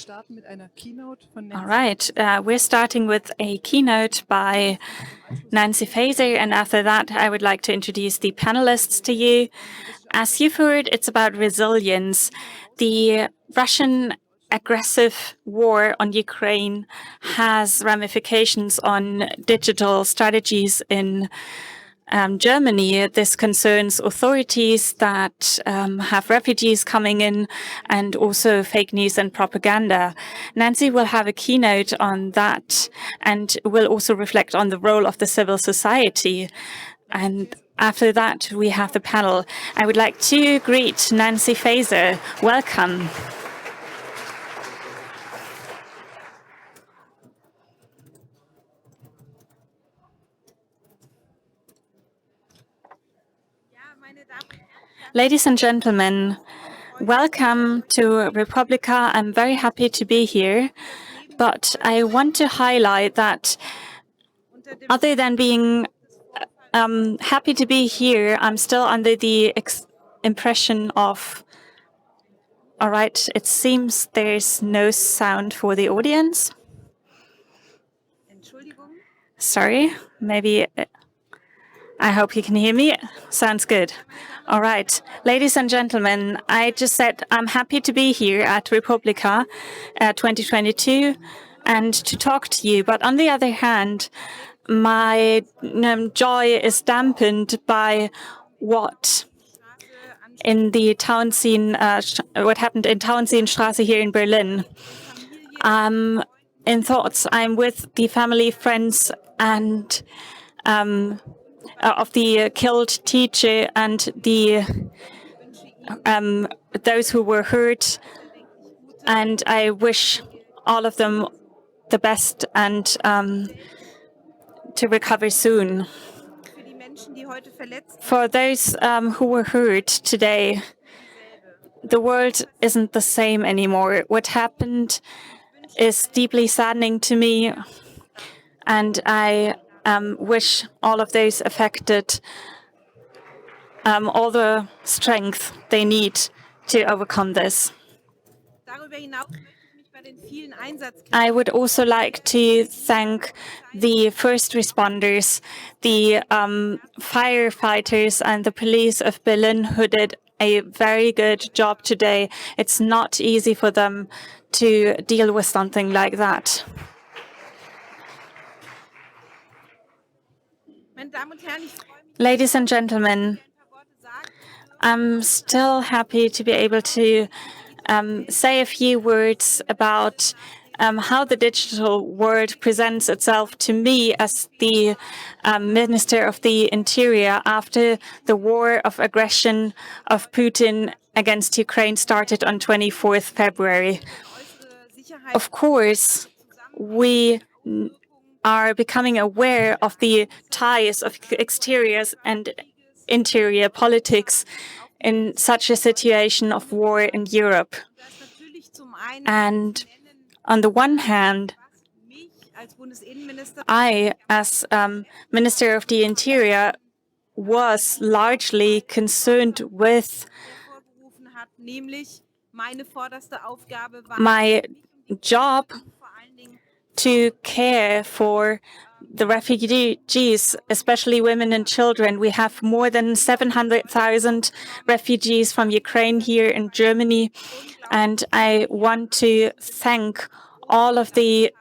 All right, we're starting with a keynote by Nancy Faeser, and after that, I would like to introduce the panelists to you. As you've heard, it's about resilience. The Russian aggressive war on Ukraine has ramifications on digital strategies in Germany. This concerns authorities that have refugees coming in and also fake news and propaganda. Nancy will have a keynote on that and will also reflect on the role of the civil society. And after that, we have the panel. I would like to greet Nancy Faeser. Welcome. Ladies and gentlemen, welcome to Republica. I'm very happy to be here, but I want to highlight that other than being happy to be here, I'm still under the impression of, all right, it seems there's no sound for the audience. Sorry, maybe, I hope you can hear me. Sounds good. All right. Ladies and gentlemen, I just said I'm happy to be here at Republica 2022 and to talk to you. But on the other hand, my joy is dampened by what in the town scene, what happened in Tauentzienstraße here in Berlin. In thoughts, I'm with the family, friends, and of the killed teacher and the those who were hurt, and I wish all of them the best and to recover soon. For those who were hurt today, the world isn't the same anymore. What happened is deeply saddening to me, and I wish all of those affected all the strength they need to overcome this. I would also like to thank the first responders, the firefighters and the police of Berlin who did a very good job today. It's not easy for them to deal with something like that. Ladies and gentlemen, I'm still happy to be able to say a few words about how the digital world presents itself to me as the Minister of the Interior after the war of aggression of Putin against Ukraine started on 24th February. Of course, we are becoming aware of the ties of exterior and interior politics in such a situation of war in Europe. And on the one hand, I, as Minister of the Interior, was largely concerned with my job to care for the refugees, especially women and children. We have more than 700,000 refugees from Ukraine here in Germany, and I want to thank all of the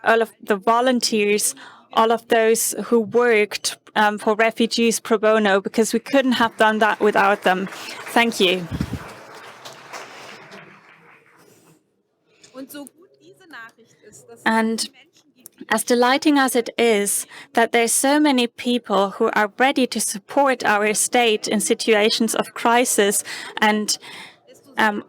volunteers, all of those who worked for refugees pro bono, because we couldn't have done that without them. Thank you. And as delighting as it is that there's so many people who are ready to support our state in situations of crisis and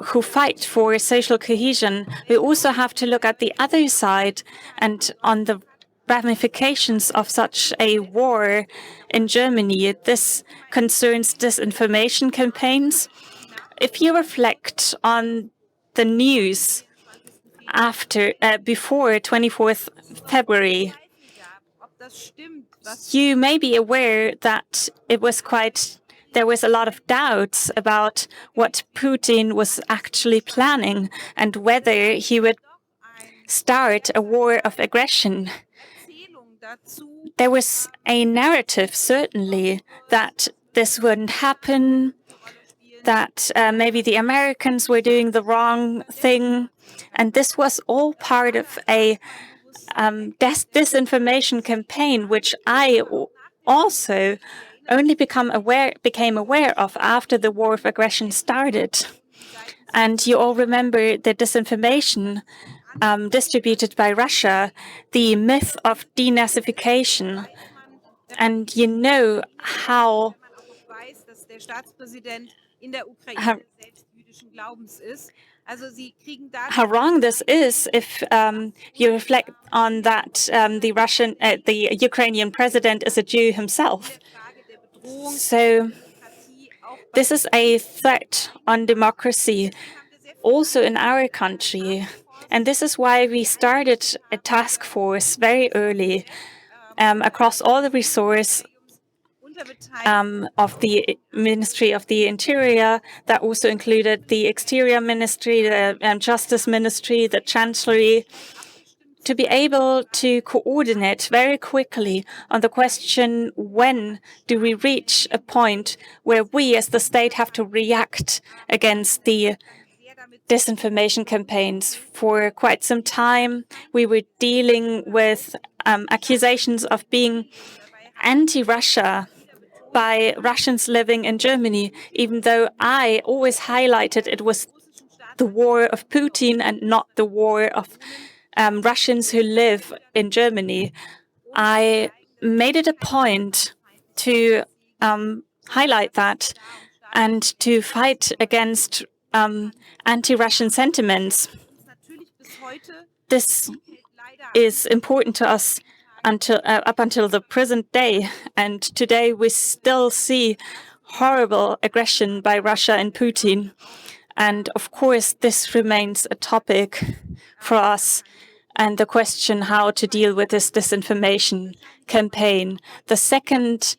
who fight for social cohesion, we also have to look at the other side and on the ramifications of such a war in Germany. This concerns disinformation campaigns. If you reflect on the news before 24th February, you may be aware that there was a lot of doubts about what Putin was actually planning and whether he would start a war of aggression. There was a narrative, certainly, that this wouldn't happen, that maybe the Americans were doing the wrong thing. And this was all part of a disinformation campaign, which I also only became aware of after the war of aggression started. And you all remember the disinformation distributed by Russia, the myth of denazification. And you know how wrong this is if you reflect on that the Ukrainian president is a Jew himself. So this is a threat on democracy, also in our country. And this is why we started a task force very early across all the resources of the Ministry of the Interior. That also included the Exterior Ministry, the Justice Ministry, the Chancellery, to be able to coordinate very quickly on the question, when do we reach a point where we as the state have to react against the disinformation campaigns? For quite some time, we were dealing with accusations of being anti-Russia by Russians living in Germany, even though I always highlighted it was the war of Putin and not the war of Russians who live in Germany. I made it a point to highlight that and to fight against anti-Russian sentiments. This is important to us up until the present day, and today we still see horrible aggression by Russia and Putin. And of course, this remains a topic for us, and the question how to deal with this disinformation campaign. The second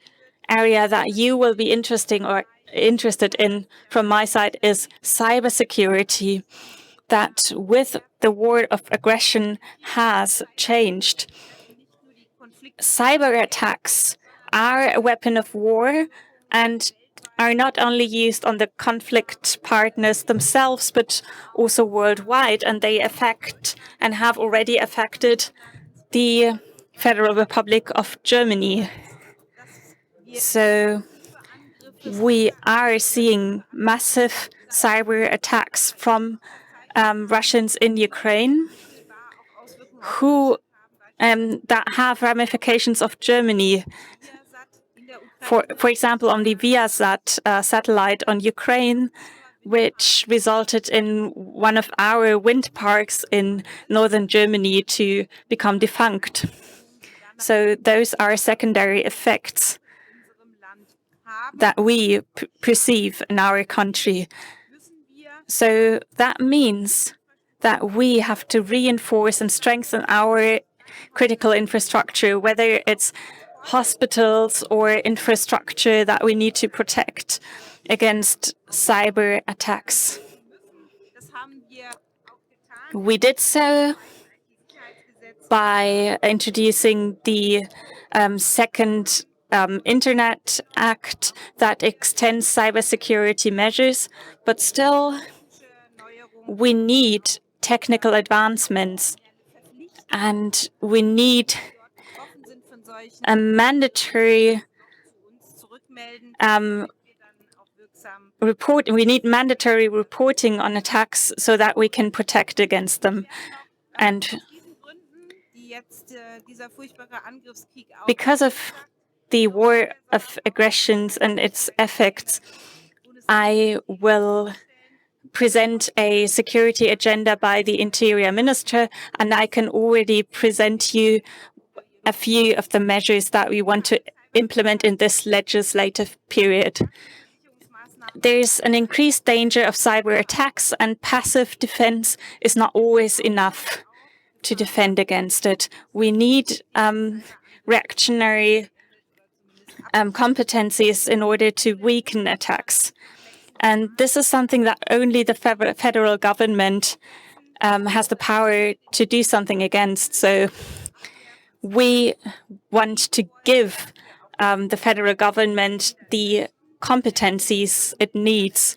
area that you will be interested in from my side is cybersecurity, that with the war of aggression has changed. Cyber attacks are a weapon of war and are not only used on the conflict partners themselves, but also worldwide, and they affect and have already affected the Federal Republic of Germany. So we are seeing massive cyber attacks from Russians in Ukraine who that have ramifications of Germany. For example, on the Viasat satellite on Ukraine, which resulted in one of our wind parks in northern Germany to become defunct. So those are secondary effects that we perceive in our country. So that means that we have to reinforce and strengthen our critical infrastructure, whether it's hospitals or infrastructure that we need to protect against cyber attacks. We did so by introducing the second Internet Act that extends cybersecurity measures, but still we need technical advancements and we need a mandatory we need mandatory reporting on attacks so that we can protect against them. And because of the war of aggressions and its effects, I will present a security agenda by the Interior Minister, and I can already present you a few of the measures that we want to implement in this legislative period. There's an increased danger of cyber attacks, and passive defense is not always enough to defend against it. We need reactionary competencies in order to weaken attacks. And this is something that only the federal government has the power to do something against. So we want to give the federal government the competencies it needs.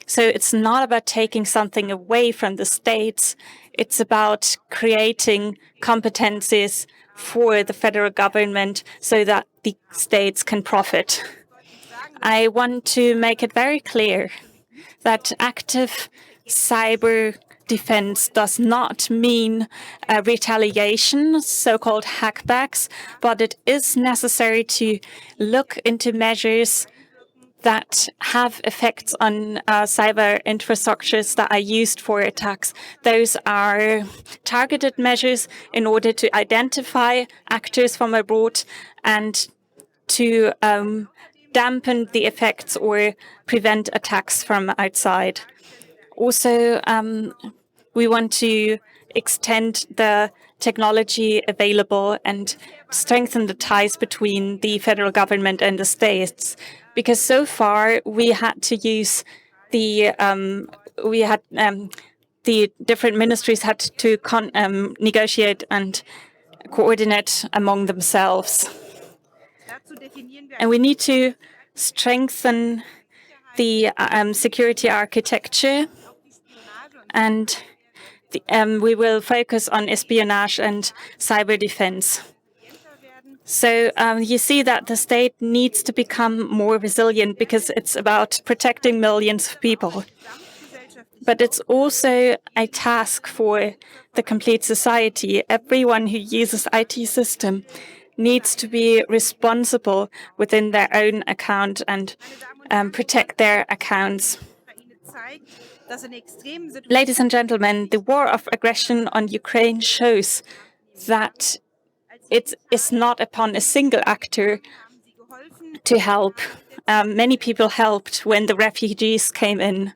So it's not about taking something away from the states. It's about creating competencies for the federal government so that the states can profit. I want to make it very clear that active cyber defense does not mean retaliation, so-called hackbacks, but it is necessary to look into measures that have effects on cyber infrastructures that are used for attacks. Those are targeted measures in order to identify actors from abroad and to dampen the effects or prevent attacks from outside. Also, we want to extend the technology available and strengthen the ties between the federal government and the states. Because so far we had to use the the different ministries had to negotiate and coordinate among themselves. And we need to strengthen the security architecture, and we will focus on espionage and cyber defense. So you see that the state needs to become more resilient because it's about protecting millions of people. But it's also a task for the complete society. Everyone who uses IT system needs to be responsible within their own account and protect their accounts. Ladies and gentlemen, the war of aggression on Ukraine shows that it is not upon a single actor to help. Many people helped when the refugees came in.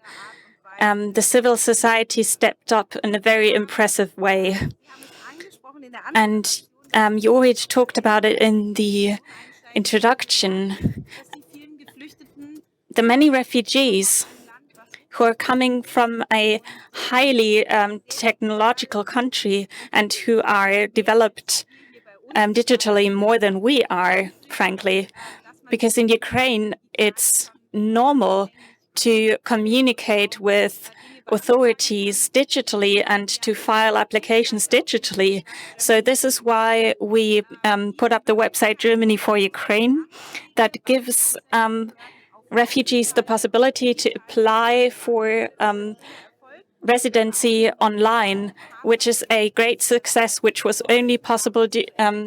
The civil society stepped up in a very impressive way. And you already talked about it in the introduction. The many refugees who are coming from a highly technological country and who are developed digitally more than we are, frankly, because in Ukraine it's normal to communicate with authorities digitally and to file applications digitally. So this is why we put up the website Germany for Ukraine that gives refugees the possibility to apply for residency online, which is a great success, which was only possible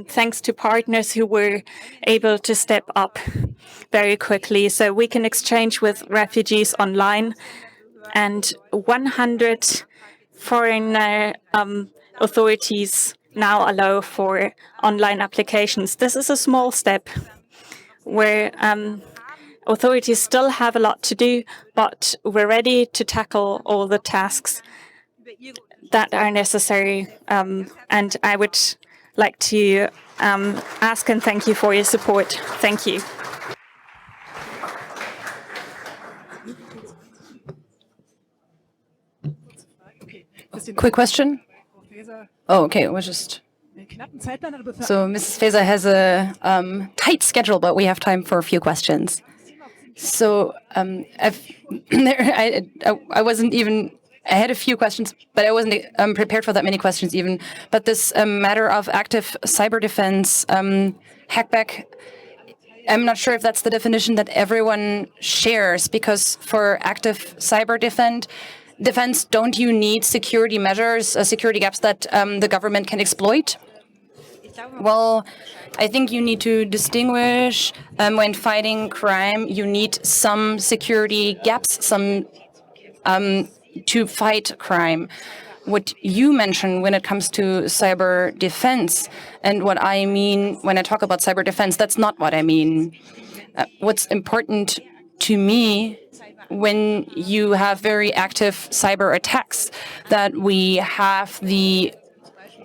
thanks to partners who were able to step up very quickly. So we can exchange with refugees online, and 100 foreign authorities now allow for online applications. This is a small step where authorities still have a lot to do, but we're ready to tackle all the tasks that are necessary. And I would like to ask and thank you for your support. Thank you. Quick question? Oh, okay. It was just... So Mrs. Faeser has a tight schedule, but we have time for a few questions. So I wasn't even, I had a few questions, but I wasn't prepared for that many questions even. But this matter of active cyber defense, hackback, I'm not sure if that's the definition that everyone shares, because for active cyber defense, don't you need security measures, security gaps that the government can exploit? Well, I think you need to distinguish when fighting crime, you need some security gaps, some to fight crime. What you mention when it comes to cyber defense, and what I mean when I talk about cyber defense, that's not what I mean. What's important to me when you have very active cyber attacks, that we have the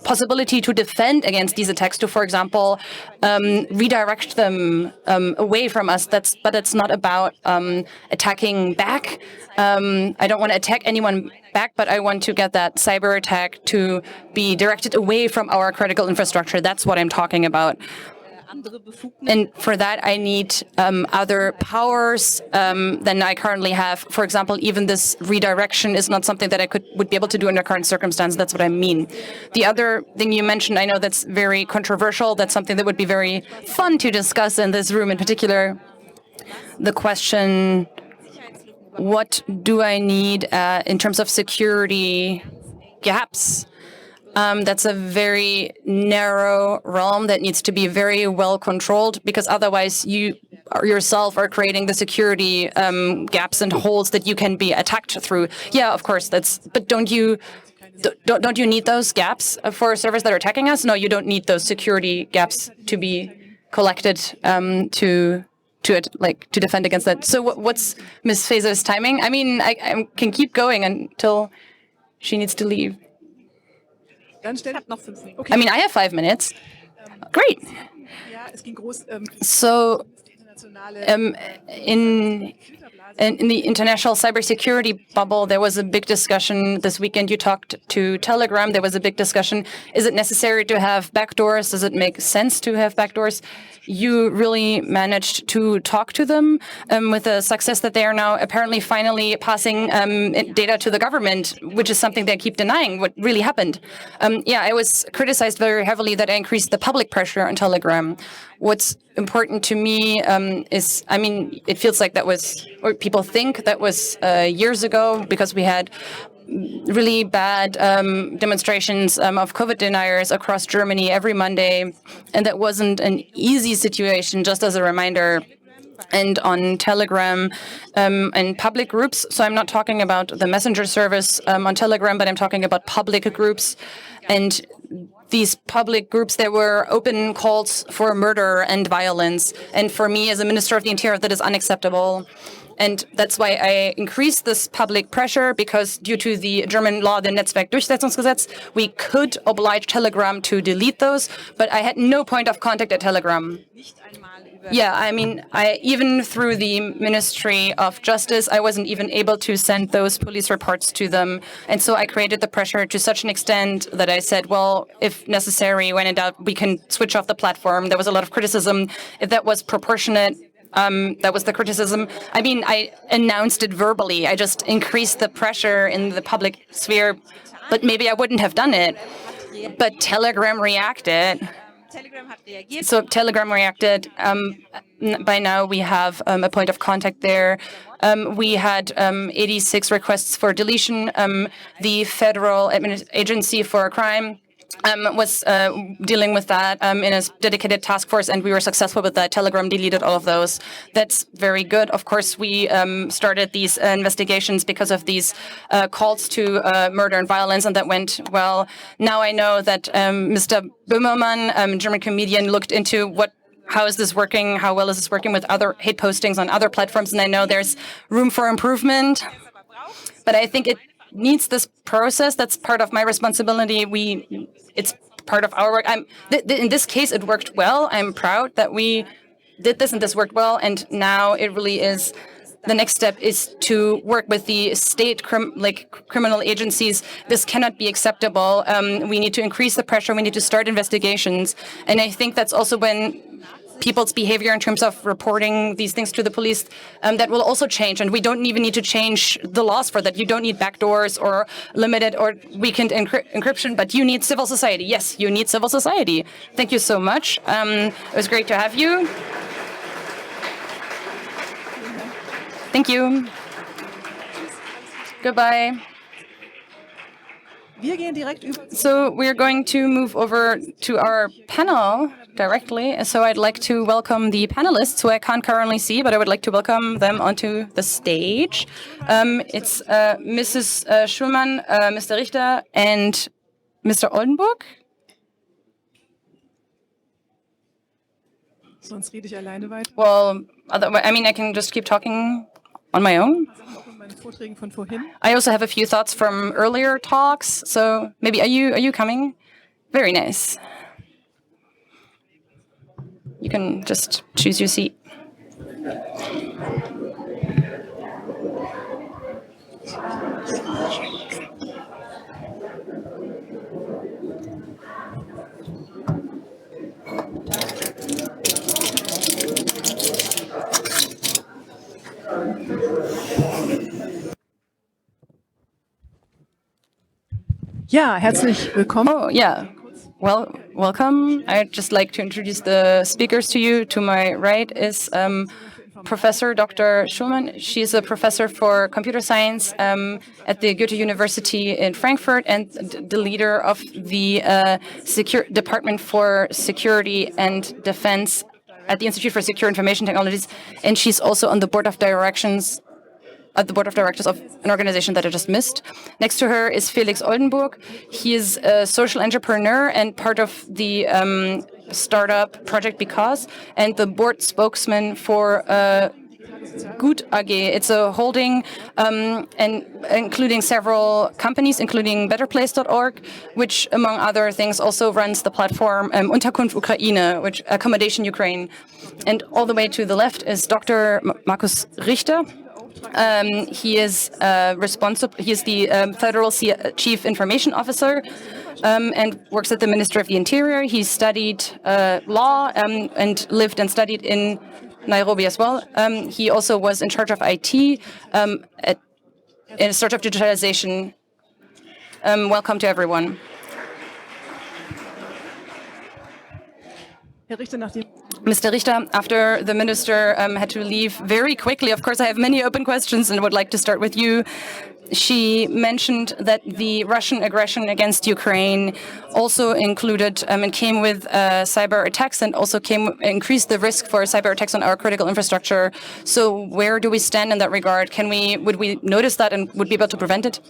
possibility to defend against these attacks, to, for example, redirect them away from us. But it's not about attacking back. I don't want to attack anyone back, but I want to get that cyber attack to be directed away from our critical infrastructure. That's what I'm talking about. And for that, I need other powers than I currently have. For example, even this redirection is not something that I would be able to do under current circumstances. That's what I mean. The other thing you mentioned, I know that's very controversial. That's something that would be very fun to discuss in this room in particular. The question, what do I need in terms of security gaps? That's a very narrow realm that needs to be very well controlled, because otherwise you yourself are creating the security gaps and holes that you can be attacked through. Yeah, of course, but don't you need those gaps for servers that are attacking us? No, you don't need those security gaps to be collected to defend against that. So what's Ms. Faeser's timing? I mean, I can keep going until she needs to leave. I mean, I have 5 minutes. Great. So, in the international cybersecurity bubble, there was a big discussion this weekend. You talked to Telegram. There was a big discussion. Is it necessary to have backdoors? Does it make sense to have backdoors? You really managed to talk to them with the success that they are now apparently finally passing data to the government, which is something they keep denying what really happened. Yeah, I was criticized very heavily that I increased the public pressure on Telegram. What's important to me is, I mean, it feels like that was, or people think that was years ago, because we had really bad demonstrations of COVID deniers across Germany every Monday. And that wasn't an easy situation, just as a reminder. And on Telegram and public groups, so I'm not talking about the messenger service on Telegram, but I'm talking about public groups. And these public groups, there were open calls for murder and violence. And for me, as a Minister of the Interior, that is unacceptable. And that's why I increased this public pressure, because due to the German law, the Netzwerkdurchsetzungsgesetz, we could oblige Telegram to delete those, but I had no point of contact at Telegram. Yeah, I mean, even through the Ministry of Justice, I wasn't even able to send those police reports to them. And so I created the pressure to such an extent that I said, well, if necessary, when in doubt, we can switch off the platform. There was a lot of criticism. If that was proportionate, that was the criticism. I mean, I announced it verbally. I just increased the pressure in the public sphere, but maybe I wouldn't have done it. But Telegram reacted. So Telegram reacted. By now, we have a point of contact there. We had 86 requests for deletion. The Federal Agency for Crime was dealing with that in a dedicated task force, and we were successful with that. Telegram deleted all of those. That's very good. Of course, we started these investigations because of these calls to murder and violence, and that went well. Now I know that Mr. Böhmermann, German comedian, looked into how is this working, how well is this working with other hate postings on other platforms, and I know there's room for improvement. But I think it needs this process. That's part of my responsibility. It's part of our work. In this case, it worked well. I'm proud that we did this and this worked well. And now it really is. The next step is to work with the state criminal agencies. This cannot be acceptable. We need to increase the pressure. We need to start investigations. And I think that's also when people's behavior in terms of reporting these things to the police, that will also change. And we don't even need to change the laws for that. You don't need backdoors or limited or weakened encryption, but you need civil society. Yes, you need civil society. Thank you so much. It was great to have you. Thank you. Goodbye. So we're going to move over to our panel directly. So I'd like to welcome the panelists, who I can't currently see, but I would like to welcome them onto the stage. It's Mrs. Shulman, Mr. Richter, and Mr. Oldenburg. Well, I mean, I can just keep talking on my own. I also have a few thoughts from earlier talks. So maybe are you coming? Very nice. You can just choose your seat. Ja, herzlich willkommen. Oh, yeah. Well, welcome. I'd just like to introduce the speakers to you. To my right is Professor Dr. Shulman. She's a professor for computer science at the Goethe University in Frankfurt and the leader of the Department for Security and Defense at the Institute for Secure Information Technologies. And she's also on the board of directors of an organization that I just missed. Next to her is Felix Oldenburg. He is a social entrepreneur and part of the startup project Because, and the board spokesman for Gut AG. It's a holding and including several companies, including betterplace.org, which, among other things, also runs the platform Unterkunft Ukraine, which accommodation Ukraine. And all the way to the left is Dr. Markus Richter. He is responsible. He is the Federal Chief Information Officer and works at the Ministry of the Interior. He studied law and lived and studied in Nairobi as well. He also was in charge of IT in a sort of digitalization. Welcome to everyone. Mr. Richter, after the minister had to leave very quickly, of course, I have many open questions and would like to start with you. She mentioned that the Russian aggression against Ukraine also included and came with cyber attacks and also increased the risk for cyber attacks on our critical infrastructure. So where do we stand in that regard? Would we notice that and would be able to prevent it?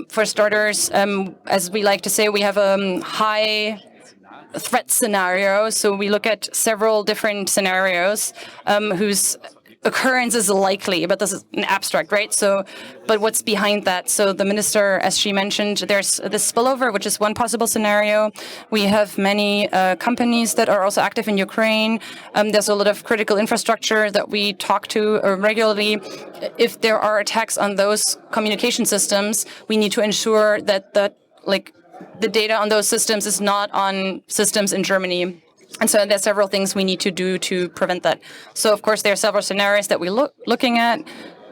For starters, as we like to say, we have a high threat scenario. So we look at several different scenarios whose occurrence is likely, but this is an abstract, right? So, but what's behind that? So the minister, as she mentioned, there's this spillover, which is one possible scenario. We have many companies that are also active in Ukraine. There's a lot of critical infrastructure that we talk to regularly. If there are attacks on those communication systems, we need to ensure that the data on those systems is not on systems in Germany. And so there's several things we need to do to prevent that. So, of course, there are several scenarios that we're looking at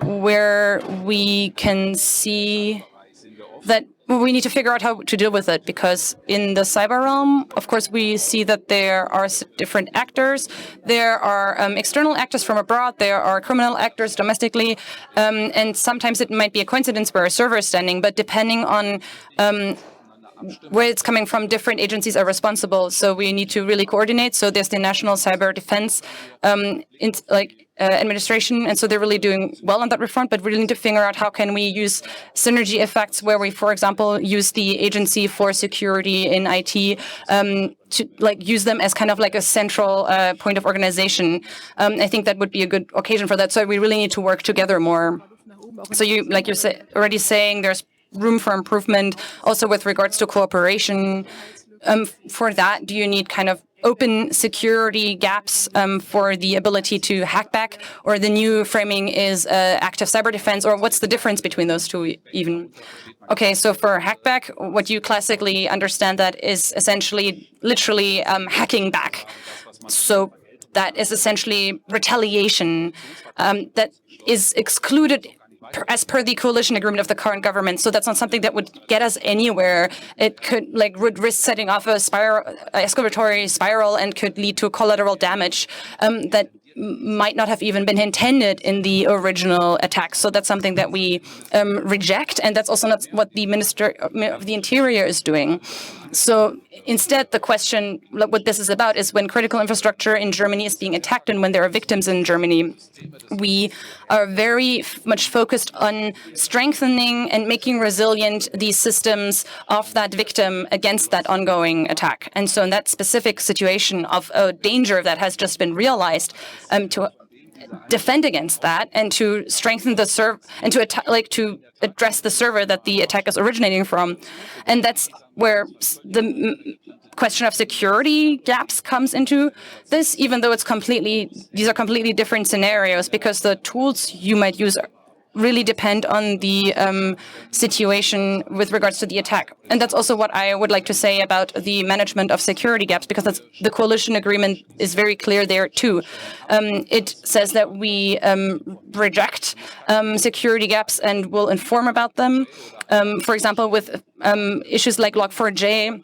where we can see that we need to figure out how to deal with it, because in the cyber realm, of course, we see that there are different actors. There are external actors from abroad. There are criminal actors domestically. And sometimes it might be a coincidence where a server is standing, but depending on where it's coming from, different agencies are responsible. So we need to really coordinate. So there's the National Cyber Defense administration, and so they're really doing well on that reform. But we really need to figure out how can we use synergy effects, where we, for example, use the Agency for Security in IT to use them as kind of like a central point of organization. I think that would be a good occasion for that. So we really need to work together more. So you're already saying there's room for improvement, also with regards to cooperation. For that, do you need kind of open security gaps for the ability to hack back, or the new framing is active cyber defense, or what's the difference between those two even? Okay, so for hackback, what you classically understand that is essentially, literally hacking back. So that is essentially retaliation that is excluded as per the coalition agreement of the current government. So that's not something that would get us anywhere. It could would risk setting off a escalatory spiral and could lead to collateral damage that might not have even been intended in the original attack. So that's something that we reject, and that's also not what the Minister of the Interior is doing. So instead, the question, what this is about, is when critical infrastructure in Germany is being attacked and when there are victims in Germany, we are very much focused on strengthening and making resilient these systems of that victim against that ongoing attack. And so in that specific situation of a danger that has just been realized, defend against that and to strengthen the server and to address the server that the attack is originating from. And that's where the question of security gaps comes into this, even though these are completely different scenarios, because the tools you might use really depend on the situation with regards to the attack. And that's also what I would like to say about the management of security gaps, because the coalition agreement is very clear there too. It says that we reject security gaps and will inform about them. For example, with issues like Log4j,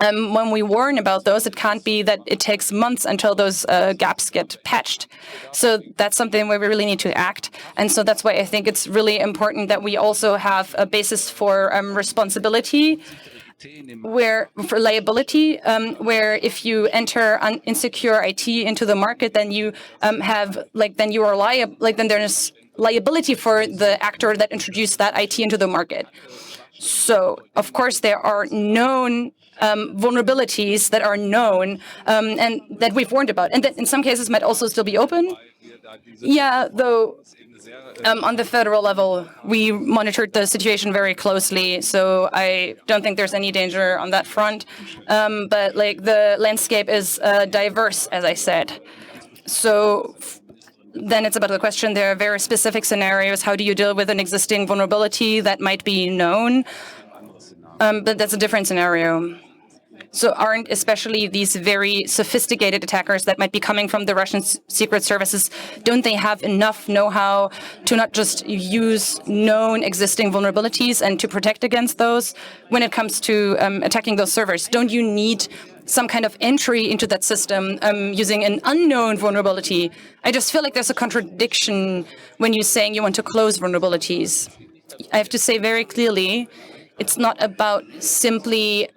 when we warn about those, it can't be that it takes months until those gaps get patched. So that's something where we really need to act. And so that's why I think it's really important that we also have a basis for responsibility, for liability, where if you enter insecure IT into the market, then you then you are liable, then there's liability for the actor that introduced that IT into the market. So, of course, there are known vulnerabilities that are known and that we've warned about, and that in some cases might also still be open. Yeah, though on the federal level, we monitored the situation very closely, so I don't think there's any danger on that front. But the landscape is diverse, as I said. So then it's about the question, there are very specific scenarios. How do you deal with an existing vulnerability that might be known? But that's a different scenario. So aren't especially these very sophisticated attackers that might be coming from the Russian secret services, don't they have enough know-how to not just use known existing vulnerabilities and to protect against those when it comes to attacking those servers? Don't you need some kind of entry into that system using an unknown vulnerability? I just feel like there's a contradiction when you're saying you want to close vulnerabilities. I have to say very clearly, it's not about simply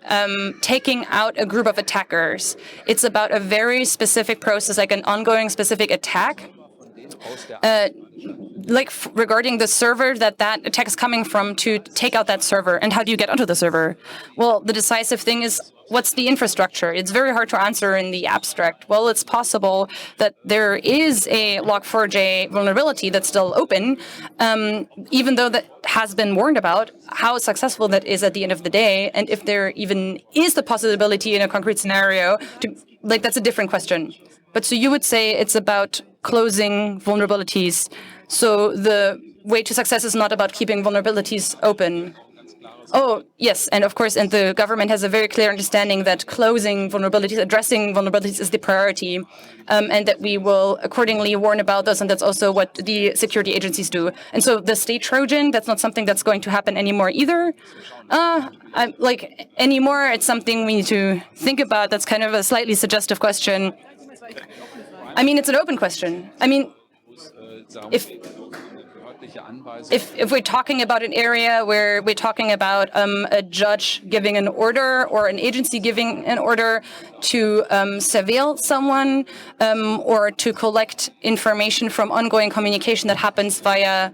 taking out a group of attackers. It's about a very specific process, like an ongoing specific attack, regarding the server that attack is coming from, to take out that server. And how do you get onto the server? Well, the decisive thing is, what's the infrastructure? It's very hard to answer in the abstract. Well, it's possible that there is a Log4j vulnerability that's still open, even though that has been warned about. How successful that is at the end of the day, and if there even is the possibility in a concrete scenario, that's a different question. But so you would say it's about closing vulnerabilities. So the way to success is not about keeping vulnerabilities open. Oh, yes, and of course, and the government has a very clear understanding that closing vulnerabilities, addressing vulnerabilities is the priority, and that we will accordingly warn about those, and that's also what the security agencies do. And so the state Trojan, that's not something that's going to happen anymore either. Anymore, it's something we need to think about. That's kind of a slightly suggestive question. I mean, it's an open question. I mean, if we're talking about an area where we're talking about a judge giving an order or an agency giving an order to surveil someone or to collect information from ongoing communication that happens via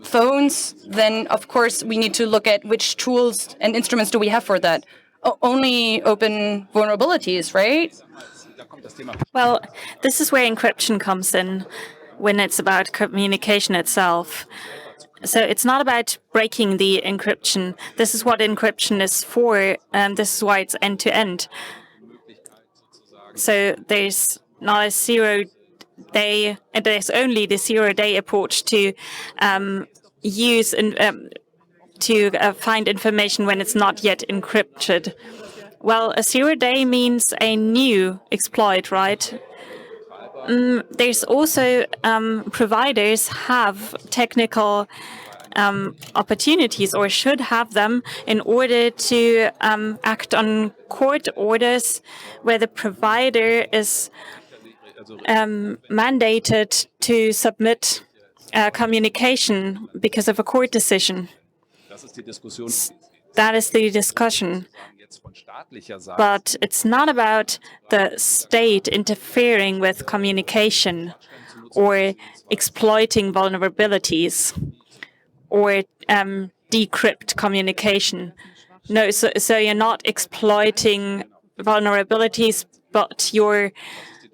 phones, then of course we need to look at which tools and instruments do we have for that. Only open vulnerabilities, right? Well, this is where encryption comes in, when it's about communication itself. So it's not about breaking the encryption. This is what encryption is for, and this is why it's end-to-end. So there's not a 0-day, there's only the 0-day approach to use to find information when it's not yet encrypted. Well, a 0-day means a new exploit, right? There's also providers have technical opportunities, or should have them, in order to act on court orders where the provider is mandated to submit communication because of a court decision. That is the discussion. But it's not about the state interfering with communication or exploiting vulnerabilities or decrypt communication. No, so you're not exploiting vulnerabilities, but you're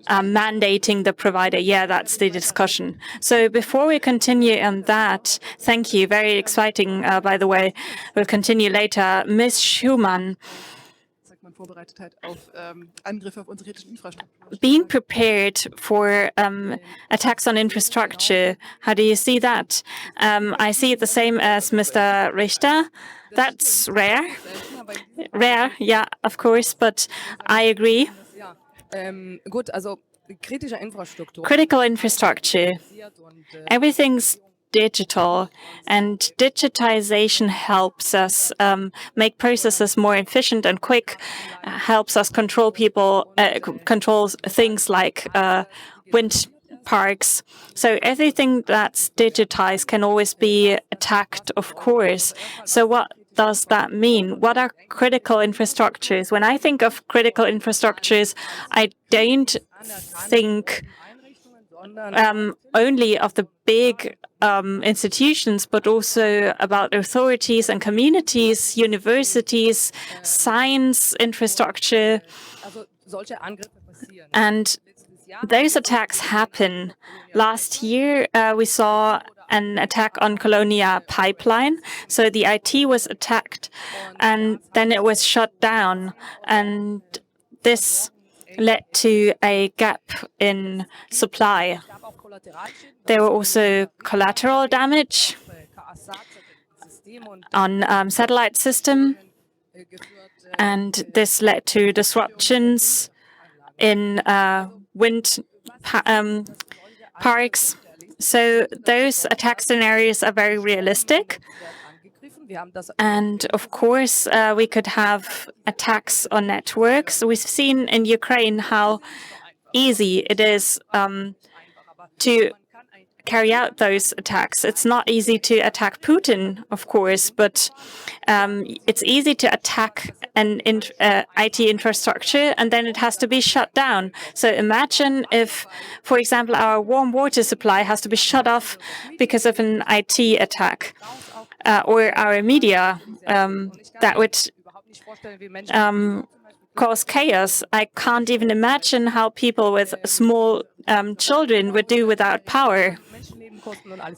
mandating the provider. Yeah, that's the discussion. So before we continue on that, thank you. Very exciting, by the way. We'll continue later. Ms. Shulman, being prepared for attacks on infrastructure, how do you see that? I see it the same as Mr. Richter. That's rare. Rare, yeah, of course, but I agree. Critical infrastructure. Everything's digital, and digitization helps us make processes more efficient and quick, helps us control control things like wind parks. So everything that's digitized can always be attacked, of course. So what does that mean? What are critical infrastructures? When I think of critical infrastructures, I don't think only of the big institutions, but also about authorities and communities, universities, science infrastructure. And those attacks happen. Last year, we saw an attack on Colonia pipeline. So the IT was attacked, and then it was shut down. And this led to a gap in supply. There were also collateral damage on satellite system, and this led to disruptions in wind parks. So those attack scenarios are very realistic. And of course, we could have attacks on networks. We've seen in Ukraine how easy it is to carry out those attacks. It's not easy to attack Putin, of course, but it's easy to attack an IT infrastructure, and then it has to be shut down. So imagine if, for example, our warm water supply has to be shut off because of an IT attack, or our media. That would cause chaos. I can't even imagine how people with small children would do without power.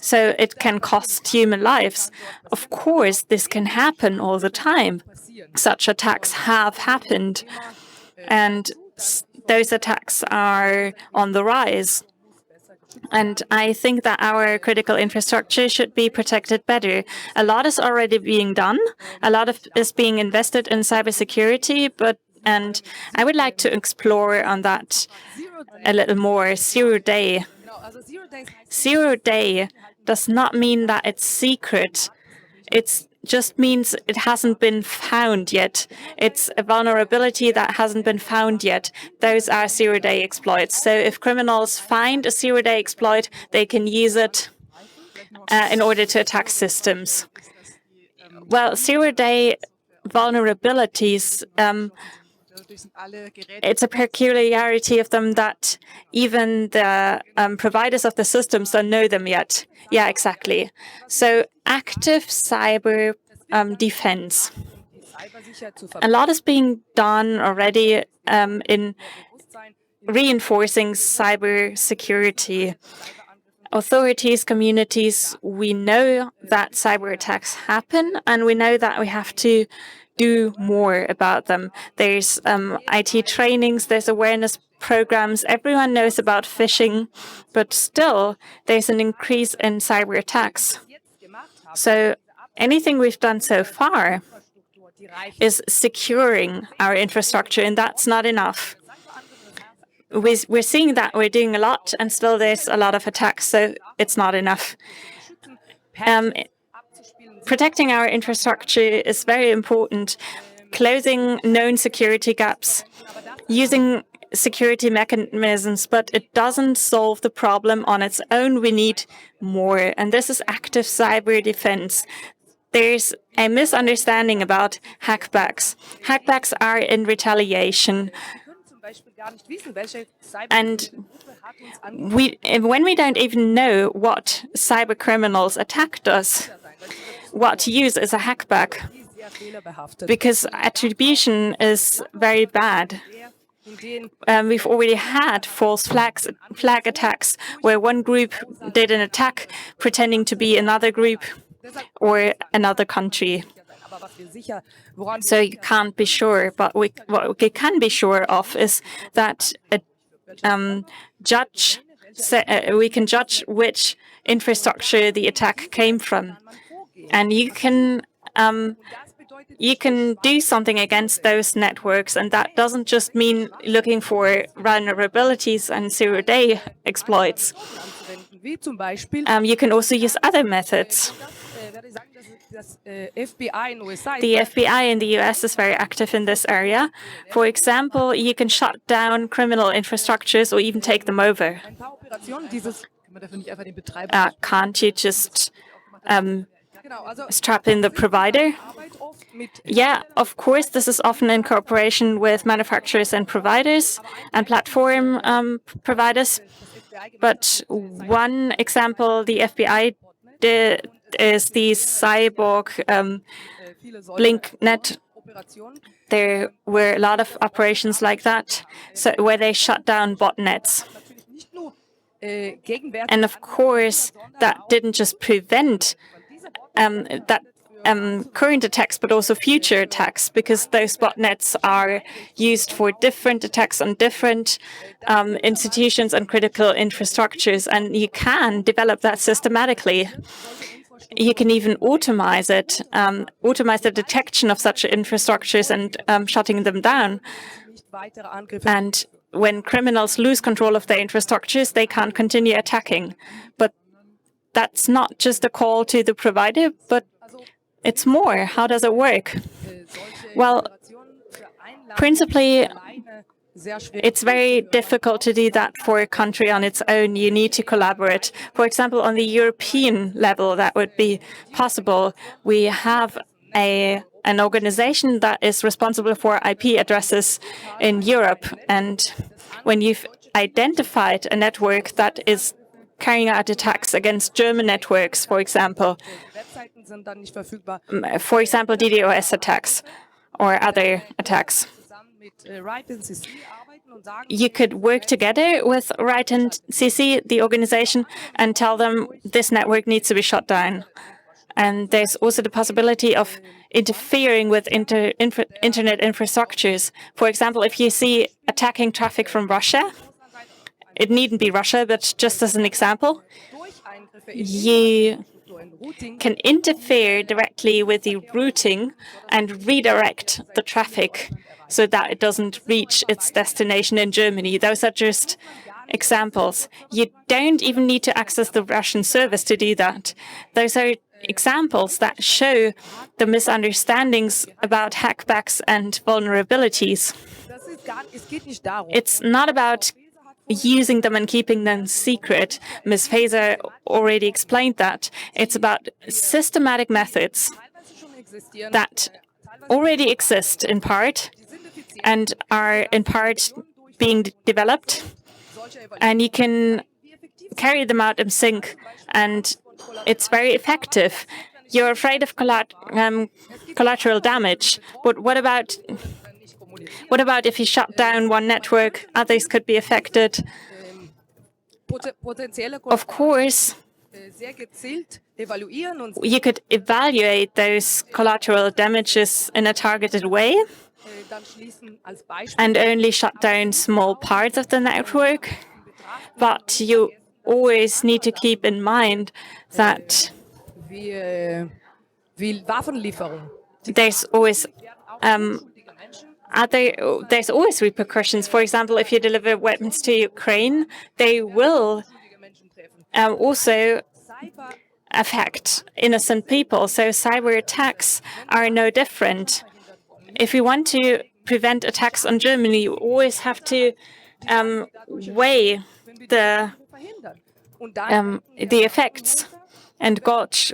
So it can cost human lives. Of course, this can happen all the time. Such attacks have happened, and those attacks are on the rise. And I think that our critical infrastructure should be protected better. A lot is already being done. A lot is being invested in cybersecurity, and I would like to explore on that a little more. Zero day. Zero day does not mean that it's secret. It just means it hasn't been found yet. It's a vulnerability that hasn't been found yet. Those are zero-day exploits. So if criminals find a zero-day exploit, they can use it in order to attack systems. Well, zero-day vulnerabilities, it's a peculiarity of them that even the providers of the systems don't know them yet. Yeah, exactly. So active cyber defense. A lot is being done already in reinforcing cyber security. Authorities, communities, we know that cyber attacks happen, and we know that we have to do more about them. There's IT trainings, there's awareness programs. Everyone knows about phishing, but still there's an increase in cyber attacks. So anything we've done so far is securing our infrastructure, and that's not enough. We're seeing that we're doing a lot, and still there's a lot of attacks, so it's not enough. Protecting our infrastructure is very important. Closing known security gaps, using security mechanisms, but it doesn't solve the problem on its own. We need more, and this is active cyber defense. There's a misunderstanding about hackbacks. Hackbacks are in retaliation. And when we don't even know what cyber criminals attacked us, what to use as a hackback, because attribution is very bad. We've already had false flag attacks where one group did an attack pretending to be another group or another country. So you can't be sure, but what we can be sure of is that we can judge which infrastructure the attack came from, and you can do something against those networks, and that doesn't just mean looking for vulnerabilities and zero-day exploits. You can also use other methods. The FBI in the US is very active in this area. For example, you can shut down criminal infrastructures or even take them over. Can't you just strap in the provider? Yeah, of course, this is often in cooperation with manufacturers and providers and platform providers. But one example the FBI did is the cyborg BlinkNet. There were a lot of operations like that, so where they shut down botnets. And of course, that didn't just prevent current attacks, but also future attacks, because those botnets are used for different attacks on different institutions and critical infrastructures, and you can develop that systematically. You can even automate the detection of such infrastructures and shutting them down. And when criminals lose control of their infrastructures, they can't continue attacking. But that's not just a call to the provider, but it's more. How does it work? Well, principally, it's very difficult to do that for a country on its own. You need to collaborate. For example, on the European level, that would be possible. We have an organization that is responsible for IP addresses in Europe. And when you've identified a network that is carrying out attacks against German networks, for example, DDoS attacks or other attacks, you could work together with Right and CC, the organization, and tell them this network needs to be shut down. And there's also the possibility of interfering with internet infrastructures. For example, if you see attacking traffic from Russia, it needn't be Russia, but just as an example, you can interfere directly with the routing and redirect the traffic so that it doesn't reach its destination in Germany. Those are just examples. You don't even need to access the Russian service to do that. Those are examples that show the misunderstandings about hackbacks and vulnerabilities. It's not about using them and keeping them secret. Ms. Faeser already explained that. It's about systematic methods that already exist in part and are in part being developed, and you can carry them out in sync, and it's very effective. You're afraid of collateral damage, but what about if you shut down one network, others could be affected? Of course, you could evaluate those collateral damages in a targeted way and only shut down small parts of the network. But you always need to keep in mind that there's always repercussions. For example, if you deliver weapons to Ukraine, they will also affect innocent people. So cyber attacks are no different. If we want to prevent attacks on Germany, you always have to weigh the effects and gauge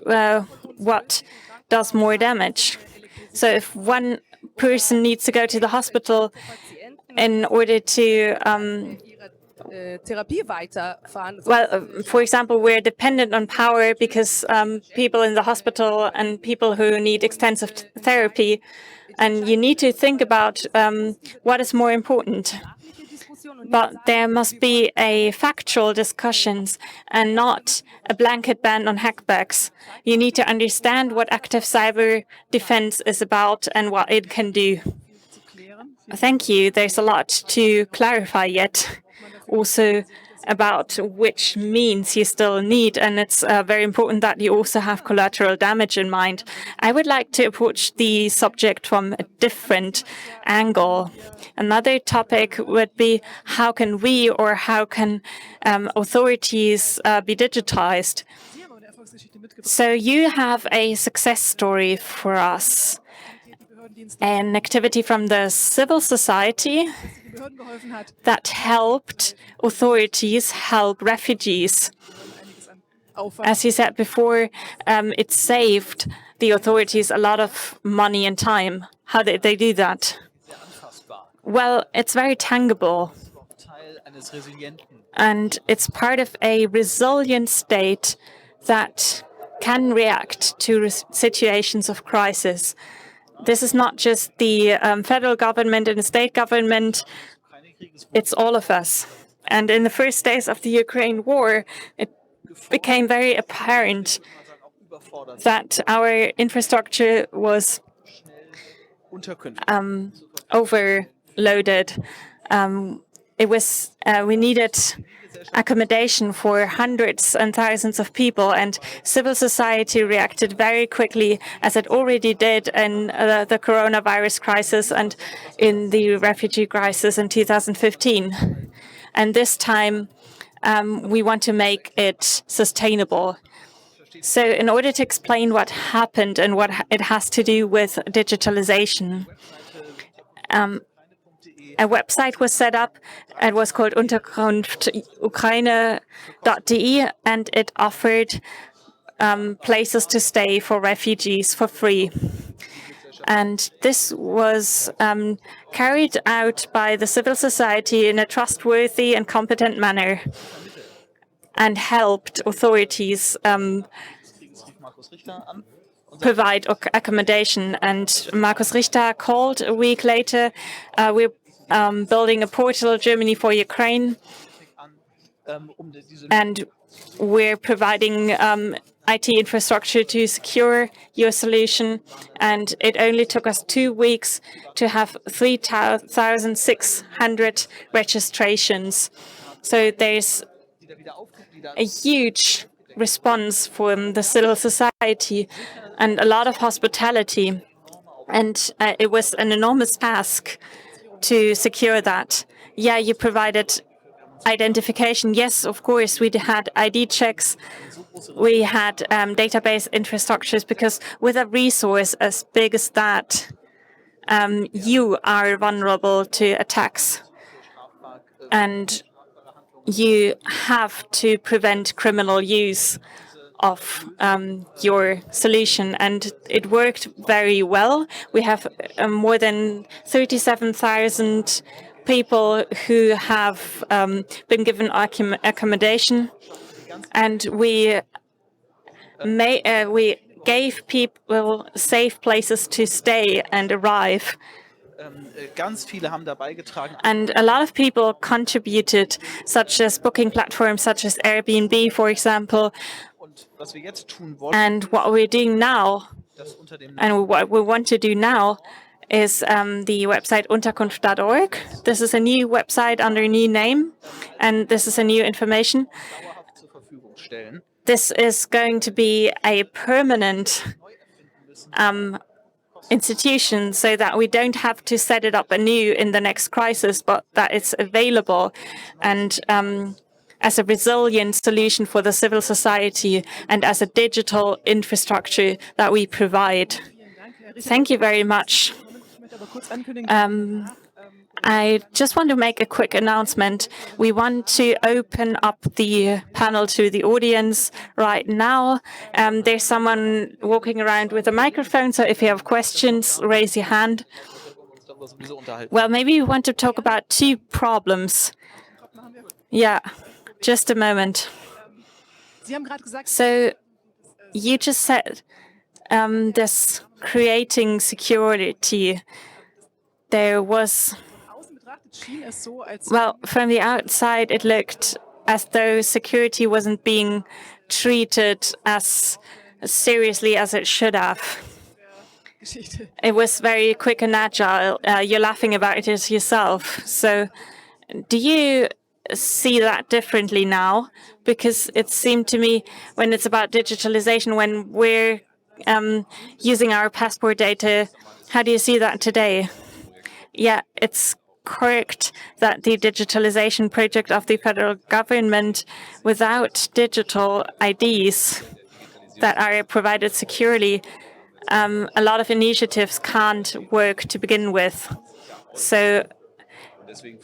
what does more damage. So if one person needs to go to the hospital in order to for example, we're dependent on power because people in the hospital and people who need extensive therapy and you need to think about what is more important. But there must be a factual discussions and not a blanket ban on hackbacks. You need to understand what active cyber defense is about and what it can do. Thank you. There's a lot to clarify yet. Also about which means you still need, and it's very important that you also have collateral damage in mind. I would like to approach the subject from a different angle. Another topic would be how can we or how can authorities be digitized? So you have a success story for us, an activity from the civil society that helped authorities help refugees. As you said before, it saved the authorities a lot of money and time. How did they do that? Well, it's very tangible. And it's part of a resilient state that can react to situations of crisis. This is not just the federal government and the state government, it's all of us. And in the first days of the Ukraine war, it became very apparent that our infrastructure was overloaded. We needed accommodation for hundreds and thousands of people, and civil society reacted very quickly, as it already did in the coronavirus crisis and in the refugee crisis in 2015. And this time, we want to make it sustainable. So in order to explain what happened and what it has to do with digitalization, a website was set up. It was called Ukraine.de, and it offered places to stay for refugees for free. And this was carried out by the civil society in a trustworthy and competent manner and helped authorities provide accommodation. And Markus Richter called a week later. We're building a portal, Germany for Ukraine, and we're providing IT infrastructure to secure your solution. And it only took us 2 weeks to have 3,600 registrations. So there's a huge response from the civil society and a lot of hospitality. And it was an enormous task to secure that. Yeah, you provided identification. Yes, of course, we had ID checks. We had database infrastructures, because with a resource as big as that, you are vulnerable to attacks. And you have to prevent criminal use of your solution, and it worked very well. We have more than 37,000 people who have been given accommodation, and we gave people safe places to stay and arrive. And a lot of people contributed, such as booking platforms such as Airbnb, for example. And what we're doing now, and what we want to do now, is the website Unterkunft.org. This is a new website under a new name, and this is a new information. This is going to be a permanent institution, so that we don't have to set it up anew in the next crisis, but that it's available and as a resilient solution for the civil society and as a digital infrastructure that we provide. Thank you very much. I just want to make a quick announcement. We want to open up the panel to the audience right now. There's someone walking around with a microphone, so if you have questions, raise your hand. Well, maybe you want to talk about 2 problems. Yeah, just a moment. So you just said this creating security, there was, well, from the outside, it looked as though security wasn't being treated as seriously as it should have. It was very quick and agile. You're laughing about it yourself. So do you see that differently now? Because it seemed to me when it's about digitalization, when we're using our passport data, how do you see that today? Yeah, it's correct that the digitalization project of the federal government without digital IDs that are provided securely, a lot of initiatives can't work to begin with. So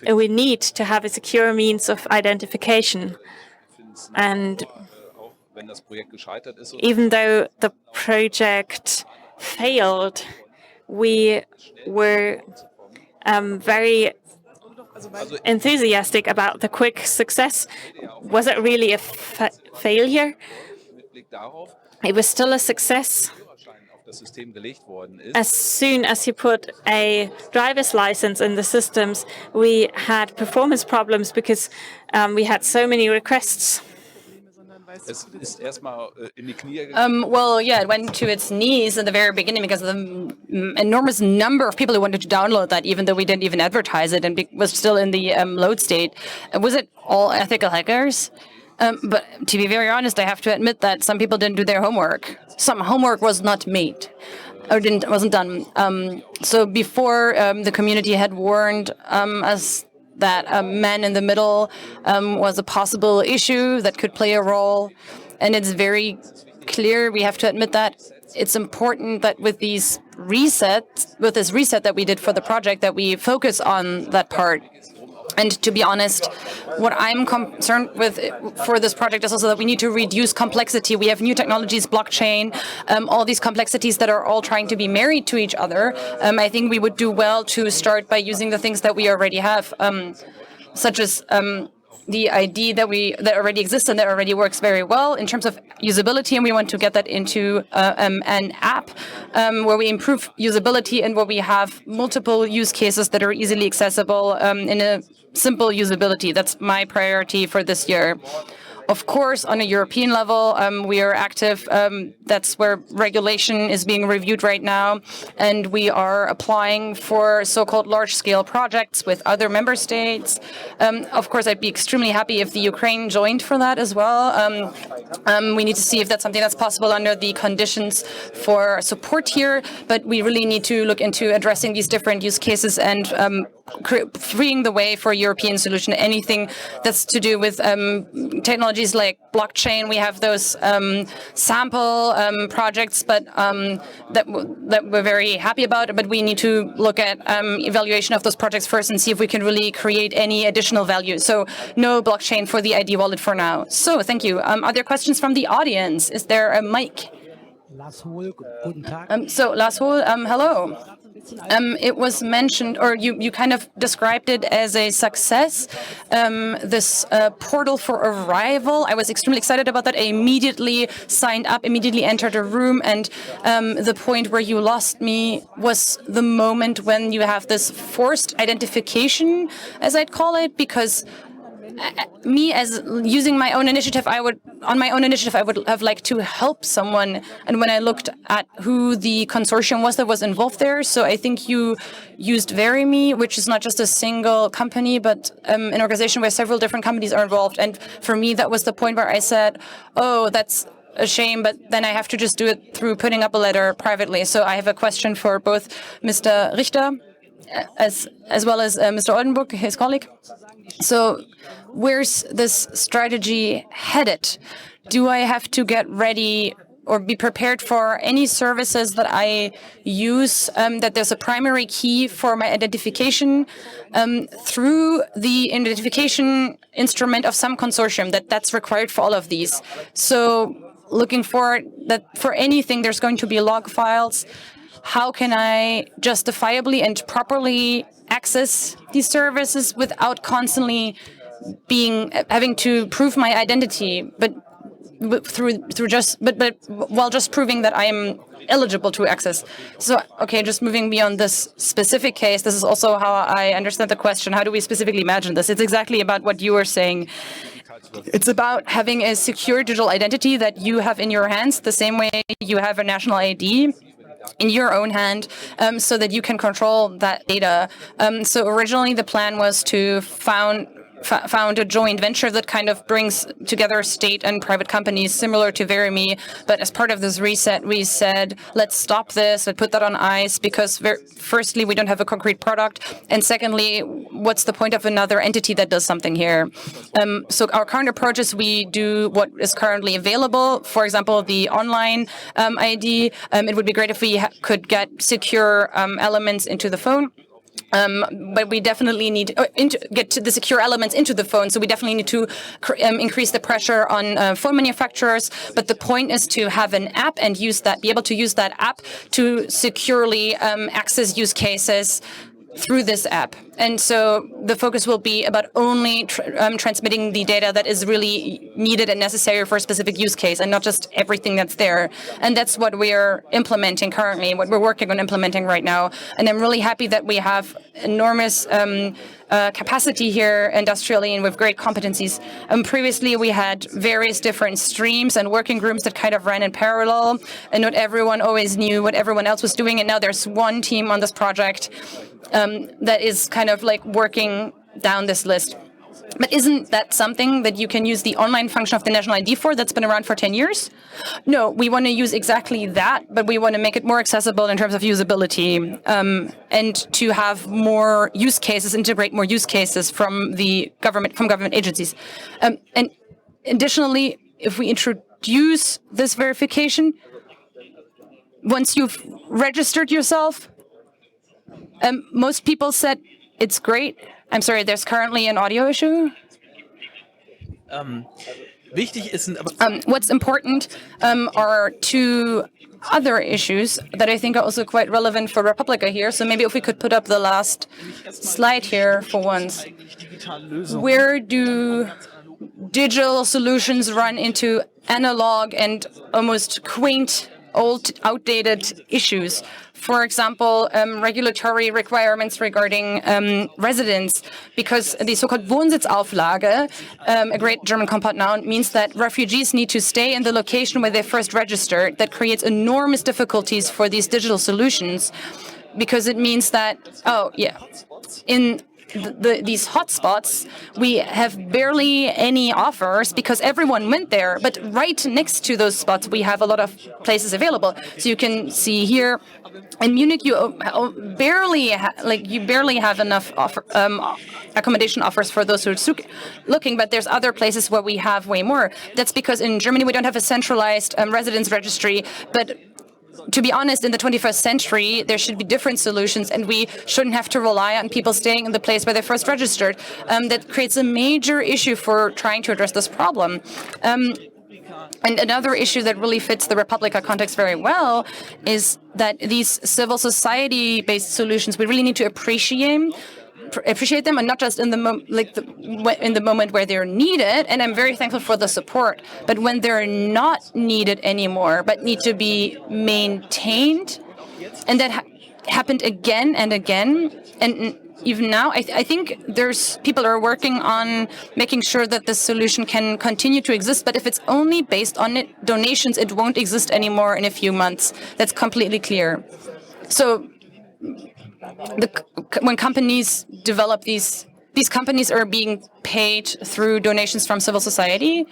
we need to have a secure means of identification. And even though the project failed, we were very enthusiastic about the quick success. Was it really a failure? It was still a success. As soon as you put a driver's license in the systems, we had performance problems because we had so many requests. Well, yeah, it went to its knees at the very beginning because of the enormous number of people who wanted to download that, even though we didn't even advertise it and was still in the load state. Was it all ethical hackers? But to be very honest, I have to admit that some people didn't do their homework. Some homework was not made or wasn't done. So before the community had warned us that a man in the middle was a possible issue that could play a role. And it's very clear, we have to admit that it's important that with this reset that we did for the project, that we focus on that part. And to be honest, what I'm concerned with for this project is also that we need to reduce complexity. We have new technologies, blockchain, all these complexities that are all trying to be married to each other. I think we would do well to start by using the things that we already have, such as the ID that already exists and that already works very well in terms of usability, and we want to get that into an app where we improve usability and where we have multiple use cases that are easily accessible in a simple usability. That's my priority for this year. Of course, on a European level, we are active. That's where regulation is being reviewed right now. And we are applying for so-called large-scale projects with other member states. Of course, I'd be extremely happy if the Ukraine joined for that as well. We need to see if that's something that's possible under the conditions for support here. But we really need to look into addressing these different use cases and freeing the way for a European solution. Anything that's to do with technologies like blockchain, we have those sample projects, but that we're very happy about. But we need to look at evaluation of those projects first and see if we can really create any additional value. So no blockchain for the ID wallet for now. So thank you. Are there questions from the audience? Is there a mic? So Lars Hohl, hello. It was mentioned, or you kind of described it as a success, this portal for arrival. I was extremely excited about that. I immediately signed up, immediately entered a room, and the point where you lost me was the moment when you have this forced identification, as I'd call it, because me, as using my own initiative, I would have liked to help someone. And when I looked at who the consortium was that was involved there, so I think you used Verimi, which is not just a single company, but an organization where several different companies are involved. And for me, that was the point where I said, oh, that's a shame, but then I have to just do it through putting up a letter privately. So I have a question for both Mr. Richter as well as Mr. Oldenburg, his colleague. So where's this strategy headed? Do I have to get ready or be prepared for any services that I use, that there's a primary key for my identification through the identification instrument of some consortium, that's required for all of these? So looking forward, that for anything there's going to be log files. How can I justifiably and properly access these services without constantly having to prove my identity? But while just proving that I am eligible to access. So, okay, just moving beyond this specific case, this is also how I understand the question. How do we specifically imagine this? It's exactly about what you were saying. It's about having a secure digital identity that you have in your hands, the same way you have a national ID in your own hand, so that you can control that data. So originally the plan was to found a joint venture that kind of brings together state and private companies similar to Verimi. But as part of this reset, we said, let's stop this and put that on ice because firstly, we don't have a concrete product. And secondly, what's the point of another entity that does something here? So our current approach is we do what is currently available. For example, the online ID. It would be great if we could get secure elements into the phone. But we definitely need to get to the secure elements into the phone. So we definitely need to increase the pressure on phone manufacturers. But the point is to have an app and be able to use that app to securely access use cases through this app. And so the focus will be about only transmitting the data that is really needed and necessary for a specific use case and not just everything that's there. And that's what we're implementing currently, what we're working on implementing right now. And I'm really happy that we have enormous capacity here industrially and with great competencies. Previously, we had various different streams and working groups that kind of ran in parallel, and not everyone always knew what everyone else was doing. And now there's one team on this project that is kind of like working down this list. But isn't that something that you can use the online function of the national ID for that's been around for 10 years? No, we want to use exactly that, but we want to make it more accessible in terms of usability and to have more use cases, integrate more use cases from government agencies. And additionally, if we introduce this verification, once you've registered yourself, most people said it's great. I'm sorry, there's currently an audio issue. What's important are two other issues that I think are also quite relevant for Republica here. So maybe if we could put up the last slide here for once. Where do digital solutions run into analog and almost quaint, old, outdated issues? For example, regulatory requirements regarding residence, because the so-called Wohnsitzauflage, a great German compound noun, means that refugees need to stay in the location where they first registered. That creates enormous difficulties for these digital solutions, because it means that, in these hotspots, we have barely any offers because everyone went there. But right next to those spots, we have a lot of places available. So you can see here in Munich, you barely have enough accommodation offers for those who are looking. But there's other places where we have way more. That's because in Germany we don't have a centralized residence registry, but to be honest, in the 21st century, there should be different solutions, and we shouldn't have to rely on people staying in the place where they first registered. That creates a major issue for trying to address this problem. And another issue that really fits the Republica context very well is that these civil society-based solutions, we really need to appreciate them, and not just in the moment where they're needed. And I'm very thankful for the support. But when they're not needed anymore, but need to be maintained, and that happened again and again, and even now, I think people are working on making sure that this solution can continue to exist. But if it's only based on donations, it won't exist anymore in a few months. That's completely clear. So when companies develop these companies are being paid through donations from civil society.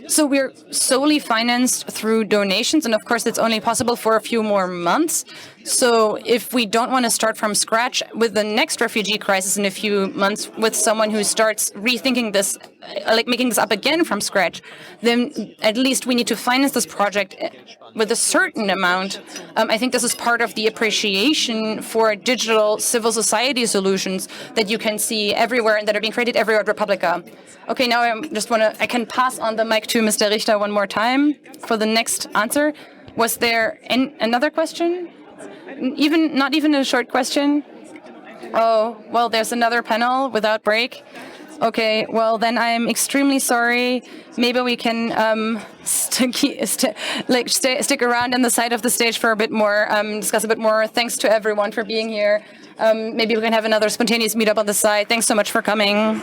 So we're solely financed through donations, and of course it's only possible for a few more months. So if we don't want to start from scratch with the next refugee crisis in a few months with someone who starts rethinking this, like making this up again from scratch, then at least we need to finance this project with a certain amount. I think this is part of the appreciation for digital civil society solutions that you can see everywhere and that are being created everywhere at Republica. Okay, now I can pass on the mic to Mr. Richter one more time for the next answer. Was there another question? Not even a short question? Oh, well, there's another panel without break. Okay, well then I'm extremely sorry. Maybe we can stick around on the side of the stage for a bit more, discuss a bit more. Thanks to everyone for being here. Maybe we can have another spontaneous meetup on the side. Thanks so much for coming.